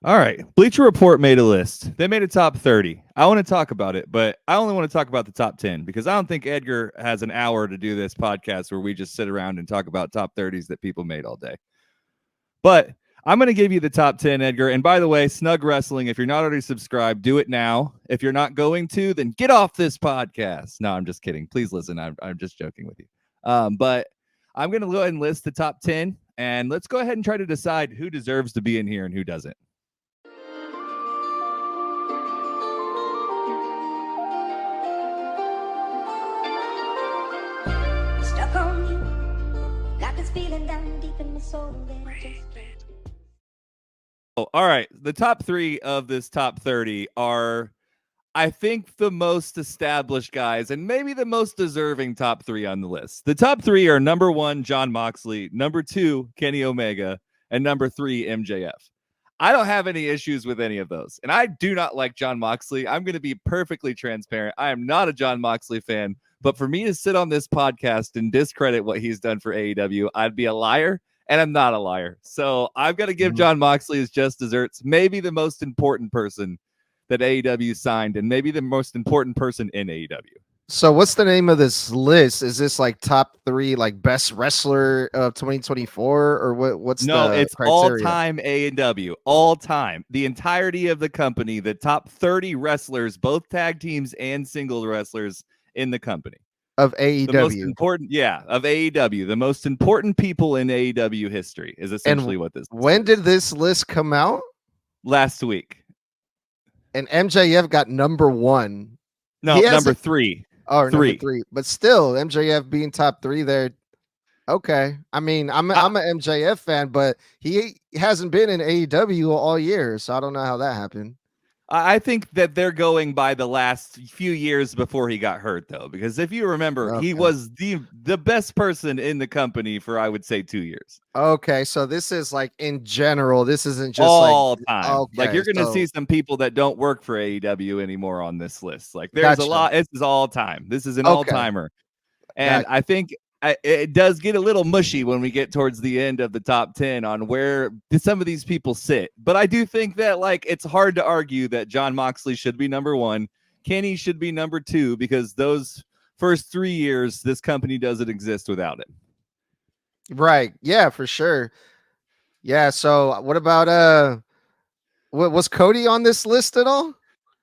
All right. Bleacher Report made a list. They made a top 30. I want to talk about it, but I only want to talk about the top 10 because I don't think Edgar has an hour to do this podcast where we just sit around and talk about top 30s that people made all day. But I'm going to give you the top 10, Edgar. And by the way, Snug Wrestling, if you're not already subscribed, do it now. If you're not going to, then get off this podcast. No, I'm just kidding. Please listen. I'm just joking with you. But I'm going to go ahead and list the top 10, and let's go ahead and try to decide who deserves to be in here and who doesn't. Stuck on you. Got this feeling down deep in my soul that I just can't. Oh, all right. The top 3 of this top 30 are, I think, the most established guys and maybe the most deserving top 3 on the list. The top 3 are number 1, Jon Moxley, number 2, Kenny Omega, and number 3, MJF. I don't have any issues with any of those. And I do not like Jon Moxley. I'm going to be perfectly transparent. I am not a Jon Moxley fan. But for me to sit on this podcast and discredit what he's done for AEW, I'd be a liar, and I'm not a liar. So I've got to give Jon Moxley his just desserts. Maybe the most important person that AEW signed, and maybe the most important person in AEW. So what's the name of this list? Is this like top 3, like best wrestler of 2024, or what's no? the It's criteria? all-time AEW, all time, the entirety of the company, the top 30 wrestlers, both tag teams and single wrestlers in the company. Of The most AEW. important, of AEW, the most important people in AEW history is essentially what this. When did this list come out? Last week? And MJF got number 1. No, He number hasn't- 3. Oh, Three. number 3. But still, MJF being top 3 there. Okay. I mean, I'm an MJF fan, but he hasn't been in AEW all year, so I don't know how that happened. I think that they're going by the last few years before he got hurt, though, because if you remember, he Okay. was the best person in the company for, I would say, 2 years. Okay, so this is like in general. This isn't just All like time. Like, okay, you're going to so- see some people that don't work for AEW anymore on this list. Like, there's Gotcha. a lot. This is all time. This is an Okay. all-timer. And Gotcha. I think it does get a little mushy when we get towards the end of the top 10 on where some of these people sit. But I do think that, like, it's hard to argue that Jon Moxley should be number 1. Kenny should be number 2 because those first 3 years, this company doesn't exist without him. Right. Yeah, for sure. Yeah. So what about was Cody on this list at all?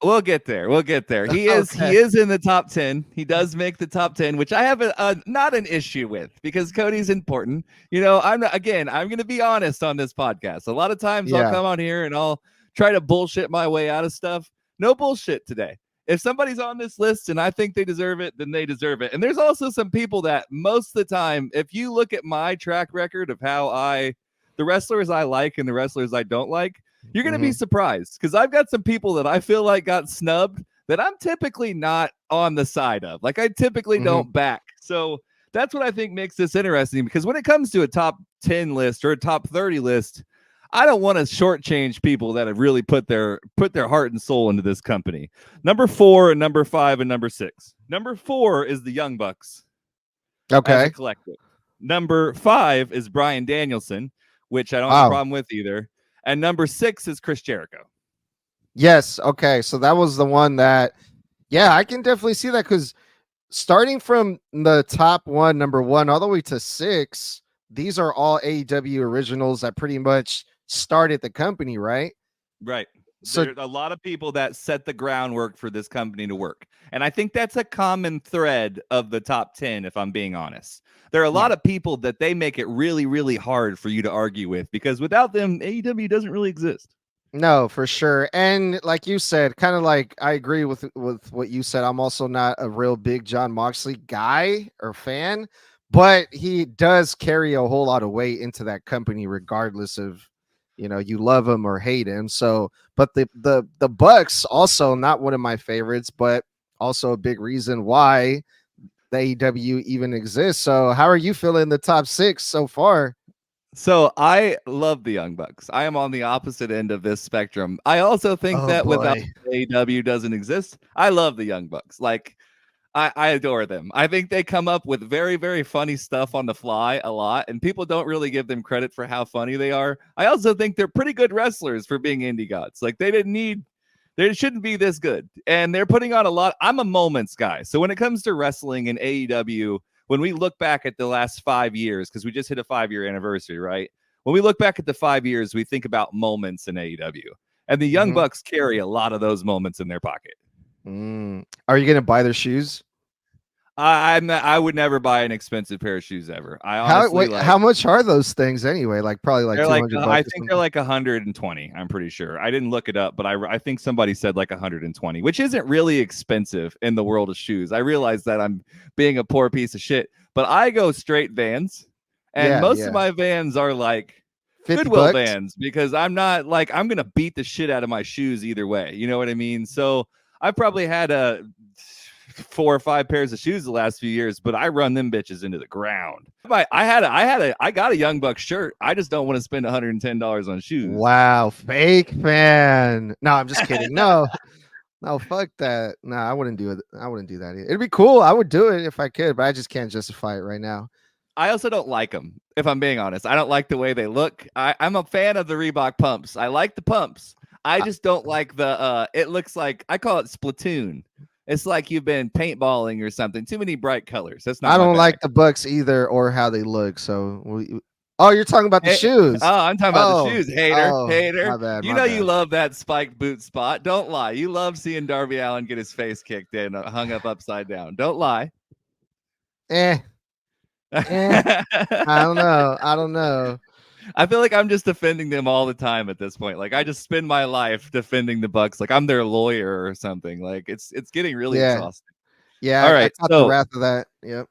We'll get there. We'll get there. He is Okay. he is in the top 10. He does make the top 10, which I have not an issue with because Cody's important. You know, I'm going to be honest on this podcast. A lot of times Yeah. I'll come on here and I'll try to bullshit my way out of stuff. No bullshit today. If somebody's on this list and I think they deserve it, then they deserve it. And there's also some people that most of the time, if you look at my track record of the wrestlers I like and the wrestlers I don't like, you're going to be surprised because I've got some people that I feel like got snubbed that I'm typically not on the side of. Like, I typically don't back. So that's what I think makes this interesting, because when it comes to a top 10 list or a top 30 list, I don't want to shortchange people that have really put their heart and soul into this company. Number 4 and number 5 and number 6. Number 4 is the Young Bucks. As Okay. a collective. Number 5 is Bryan Danielson, which I don't have a problem with either. And number 6 is Chris Jericho. Yes. Okay. So that was the one that, yeah, I can definitely see that because starting from the top 1, number 1, all the way to 6, these are all AEW originals that pretty much started the company, right? Right. So There's a lot of people that set the groundwork for this company to work. And I think that's a common thread of the top 10, if I'm being honest. There are a lot of people that they make it really, really hard for you to argue with, because without them, AEW doesn't really exist. no, for sure. And like you said, kind of like I agree with what you said. I'm also not a real big Jon Moxley guy or fan, but he does carry a whole lot of weight into that company, regardless of, you love him or hate him. So, but the Bucks also not one of my favorites, but also a big reason why the AEW even exists. So, how are you feeling the top 6 so far? So I love the Young Bucks. I am on the opposite end of this spectrum. I also think that without AEW doesn't exist, I love the Young Bucks. Like, I adore them. I think they come up with very, very funny stuff on the fly a lot, and people don't really give them credit for how funny they are. I also think they're pretty good wrestlers for being indie gods. Like they shouldn't be this good, and they're putting on a lot. I'm a moments guy, so when it comes to wrestling and AEW, when we look back at the last 5 years, because we just hit a 5-year anniversary, right? When we look back at the 5 years, we think about moments in AEW, and the Young Bucks carry a lot of those moments in their pocket. Are you gonna buy their shoes? I would never buy an expensive pair of shoes ever. I honestly how much are those things anyway? Like probably like they're 200 bucks. I think they're like 120. I'm pretty sure. I didn't look it up, but I think somebody said like 120, which isn't really expensive in the world of shoes. I realize that I'm being a poor piece of shit, but I go straight Vans, and most of my Vans are like Goodwill Vans, because I'm not like I'm gonna beat the shit out of my shoes either way. You know what I mean? So I probably had 4 or 5 pairs of shoes the last few years, but I run them bitches into the ground. I got a Young Bucks shirt. I just don't want to spend $110 on shoes. Wow, fake fan. No, I'm just kidding. No, fuck that. No, I wouldn't do it. I wouldn't do that either. It'd be cool. I would do it if I could, but I just can't justify it right now. I also don't like them, if I'm being honest. I don't like the way they look. I'm a fan of the Reebok pumps. I like the pumps. I just don't like the it looks like, I call it Splatoon. It's like you've been paintballing or something. Too many bright colors. That's not. I don't like the Bucks either, or how they look. So, oh, you're talking about the shoes. Oh, I'm talking about the shoes. Hater. My bad, you love that spiked boot spot. Don't lie. You love seeing Darby Allin get his face kicked in, hung up upside down. Don't lie. I don't know. I feel like I'm just defending them all the time at this point. Like I just spend my life defending the Bucks, like I'm their lawyer or something. Like it's getting really exhausting. Yeah. All right. I caught the wrath of that. Yep.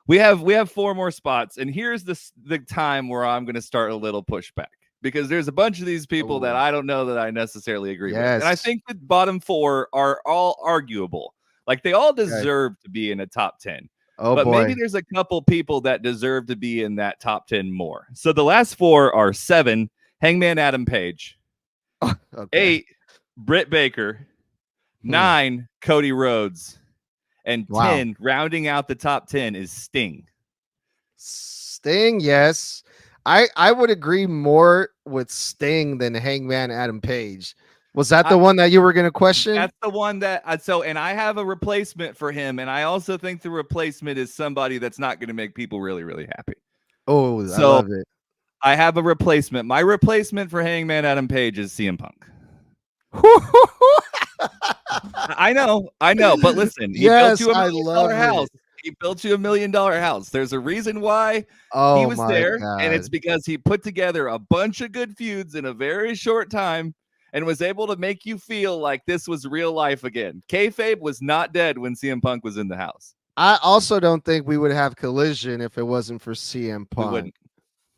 We have 4 more spots, and here's the time where I'm going to start a little pushback, because there's a bunch of these people that I don't know that I necessarily agree with, and I think the bottom 4 are all arguable. Like they all deserve to be in a top 10. But maybe there's a couple people that deserve to be in that top 10 more. So the last 4 are 7, Hangman Adam Page, 8, Britt Baker, 9, Cody Rhodes, and 10, rounding out the top 10 is Sting. Sting, yes. I would agree more with Sting than Hangman Adam Page. Was that the one that you were going to question? That's the one that and I have a replacement for him, and I also think the replacement is somebody that's not going to make people really, really happy. Oh, I love it. I have a replacement. My replacement for Hangman Adam Page is CM Punk. I know, but listen, he built you $1 million house. He built you $1 million house. There's a reason why he was there, and it's because he put together a bunch of good feuds in a very short time, and was able to make you feel like this was real life again. Kayfabe was not dead when CM Punk was in the house. I also don't think we would have Collision if it wasn't for CM Punk.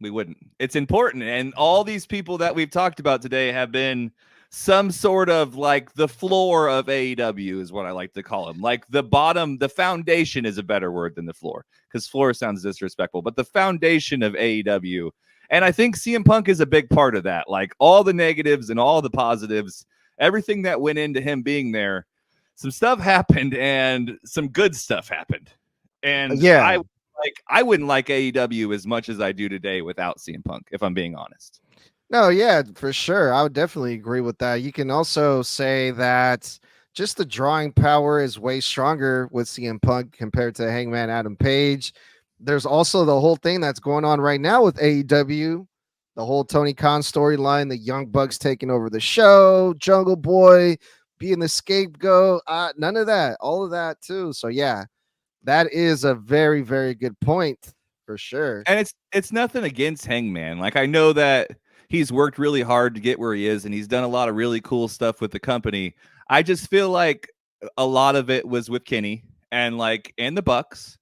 We wouldn't. It's important. And all these people that we've talked about today have been some sort of like the floor of AEW is what I like to call them. Like the bottom, the foundation is a better word than the floor, because floor sounds disrespectful, but the foundation of AEW. And I think CM Punk is a big part of that. Like all the negatives and all the positives, everything that went into him being there, some stuff happened and some good stuff happened. And I wouldn't like AEW as much as I do today without CM Punk, if I'm being honest. No, yeah, for sure. I would definitely agree with that. You can also say that just the drawing power is way stronger with CM Punk compared to Hangman Adam Page. There's also the whole thing that's going on right now with AEW, the whole Tony Khan storyline, the Young Bucks taking over the show, Jungle Boy being the scapegoat, none of that, all of that too. So yeah, that is a very, very good point for sure. And it's nothing against Hangman. Like I know that he's worked really hard to get where he is, and he's done a lot of really cool stuff with the company. I just feel like a lot of it was with Kenny and the Bucks.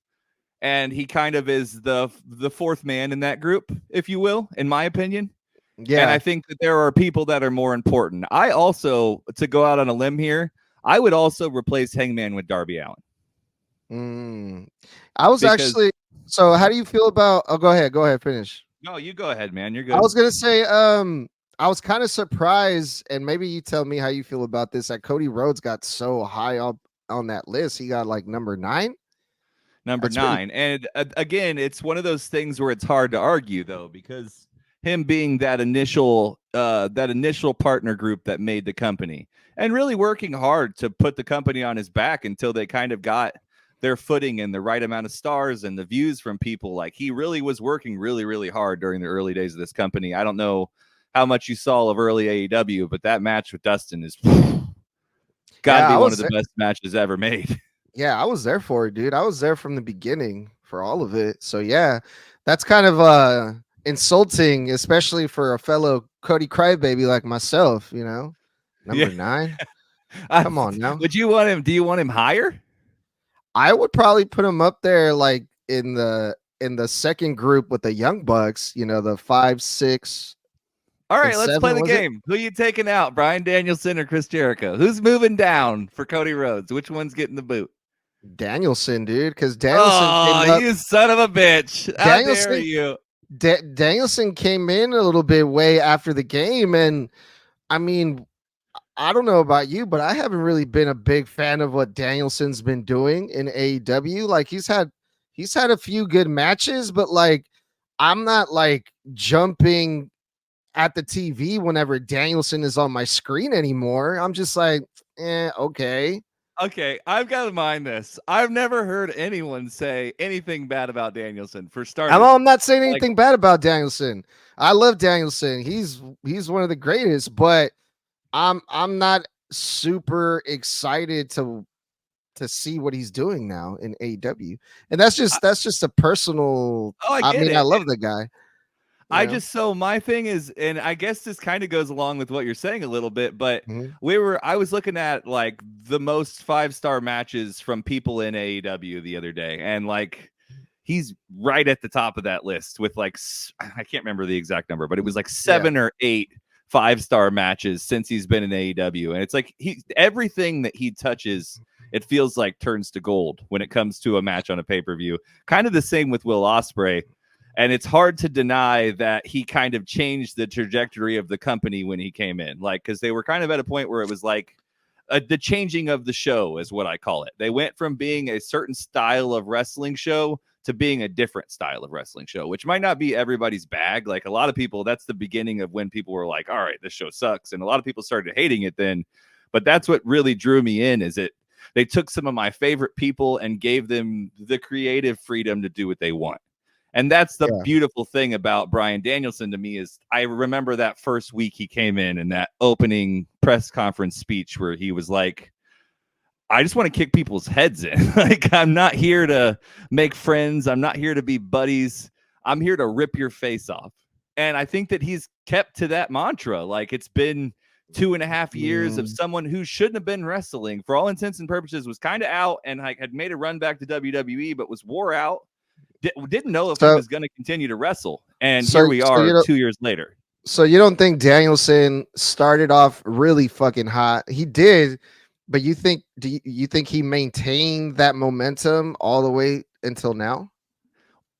And he kind of is the fourth man in that group, if you will, in my opinion. Yeah. And I think that there are people that are more important. I also, to go out on a limb here, I would also replace Hangman with Darby Allin. So how do you feel about, go ahead, finish. No, you go ahead, man. You're good. I was going to say, I was kind of surprised, and maybe you tell me how you feel about this, that Cody Rhodes got so high up on that list. He got like number 9. Number That's pretty. 9. And again, it's one of those things where it's hard to argue though, because him being that initial partner group that made the company and really working hard to put the company on his back until they kind of got their footing and the right amount of stars and the views from people. Like he really was working really, really hard during the early days of this company. I don't know how much you saw of early AEW, but that match with Dustin is got to Yeah, be I one of was the best matches ever made. Yeah, I was there for it, dude. I was there from the beginning for all of it. So yeah, that's kind of insulting, especially for a fellow Cody Crybaby like myself, you know. Yeah. Number 9. I, Come on now. would you want him? Do you want him higher? I would probably put him up there like in the second group with the Young Bucks, you know, the 5, 6, All and right, let's play 7, the was it? game. Who you taking out, Bryan Danielson or Chris Jericho? Who's moving down for Cody Rhodes? Which one's getting the boot? Danielson, dude, because Danielson Oh, came up. you son of a bitch. How dare Danielson you? Danielson came in a little bit way after the game, and I mean, I don't know about you, but I haven't really been a big fan of what Danielson's been doing in AEW. Like he's had a few good matches, but like I'm not like jumping at the TV whenever Danielson is on my screen anymore. I'm just like, okay. Okay, I've got to mind this. I've never heard anyone say anything bad about Danielson for starters. I'm not saying Like, anything bad about Danielson. I love Danielson. He's one of the greatest, but I'm not super excited to see what he's doing now in AEW. And that's just a personal. oh, I I get mean, I it. love the guy. You know? So my thing is, and I guess this kind of goes along with what you're saying a little bit, but Mhm. I was looking at like the most 5-star matches from people in AEW the other day, and like he's right at the top of that list with like I can't remember the exact number, but it was like 7 or 8 5-star matches since he's been in AEW, and it's like everything that he touches, it feels like turns to gold when it comes to a match on a pay-per-view. Kind of the same with Will Ospreay. And it's hard to deny that he kind of changed the trajectory of the company when he came in, like, because they were kind of at a point where it was like the changing of the show is what I call it. They went from being a certain style of wrestling show to being a different style of wrestling show, which might not be everybody's bag. Like a lot of people, that's the beginning of when people were like, all right, this show sucks. And a lot of people started hating it then. But that's what really drew me in, is it they took some of my favorite people and gave them the creative freedom to do what they want. And that's the Yeah. beautiful thing about Bryan Danielson to me, is I remember that first week he came in and that opening press conference speech where he was like, I just want to kick people's heads in. Like, I'm not here to make friends. I'm not here to be buddies. I'm here to rip your face off. And I think that he's kept to that mantra. Like, it's been 2.5 years of Mm. someone who shouldn't have been wrestling, for all intents and purposes, was kind of out and like had made a run back to WWE, but was wore out. Didn't know if he So was going to continue to wrestle. And so here we so are you don't 2 years later. so you don't think Danielson started off really fucking hot? He did, but you think he maintained that momentum all the way until now?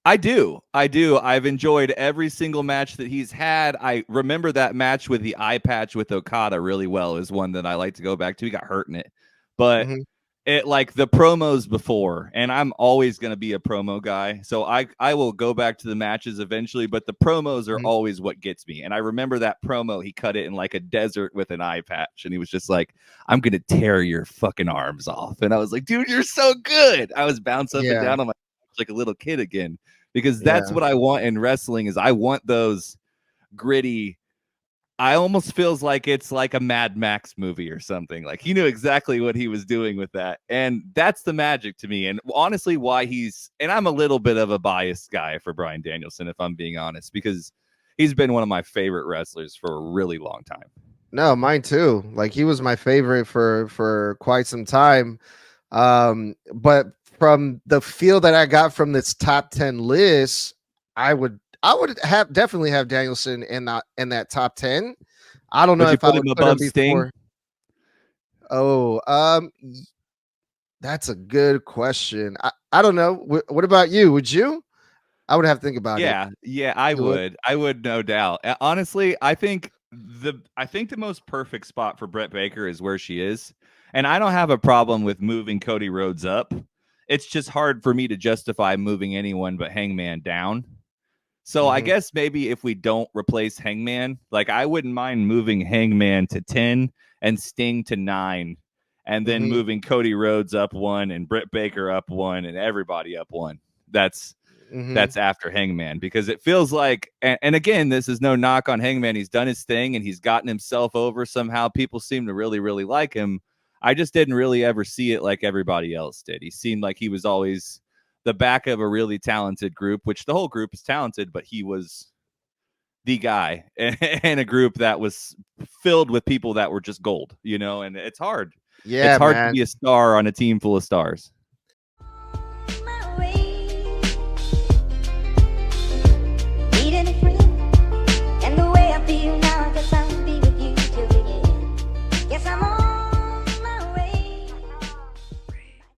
I do. I do. I've enjoyed every single match that he's had. I remember that match with the eye patch with Okada really well, is one that I like to go back to. He got hurt in it. But Mhm. it, like the promos before, and I'm always going to be a promo guy. So I will go back to the matches eventually, but the promos are Mhm. always what gets me. And I remember that promo, he cut it in like a desert with an eye patch, and he was just like, I'm going to tear your fucking arms off. And I was like, dude, you're so good. I was bouncing up and Yeah. down on my couch like a little kid again, because that's Yeah. what I want in wrestling, is I want those gritty. I almost feels like it's like a Mad Max movie or something. Like he knew exactly what he was doing with that. And that's the magic to me. And honestly, why and I'm a little bit of a biased guy for Bryan Danielson, if I'm being honest, because he's been one of my favorite wrestlers for a really long time. No, mine too. Like he was my favorite for quite some time. But from the feel that I got from this top 10 list, I would have definitely have Danielson in that top 10. I don't know Would you if I put would him put him above Sting? before. Oh, that's a good question. I don't know. What about you? Would you? I would have to think about it. Yeah, I You would? would. I would, no doubt. Honestly, I think I think the most perfect spot for Britt Baker is where she is. And I don't have a problem with moving Cody Rhodes up. It's just hard for me to justify moving anyone but Hangman down. So I Mhm. guess maybe if we don't replace Hangman, like I wouldn't mind moving Hangman to 10 and Sting to 9, and then Mhm. moving Cody Rhodes up 1 and Britt Baker up 1 and everybody up 1. That's Mhm. after Hangman, because it feels like, and again, this is no knock on Hangman. He's done his thing and he's gotten himself over somehow. People seem to really, really like him. I just didn't really ever see it like everybody else did. He seemed like he was always the back of a really talented group, which the whole group is talented, but he was the guy in a group that was filled with people that were just gold, and it's hard. It's Yeah, hard to man. be a star on a team full of stars.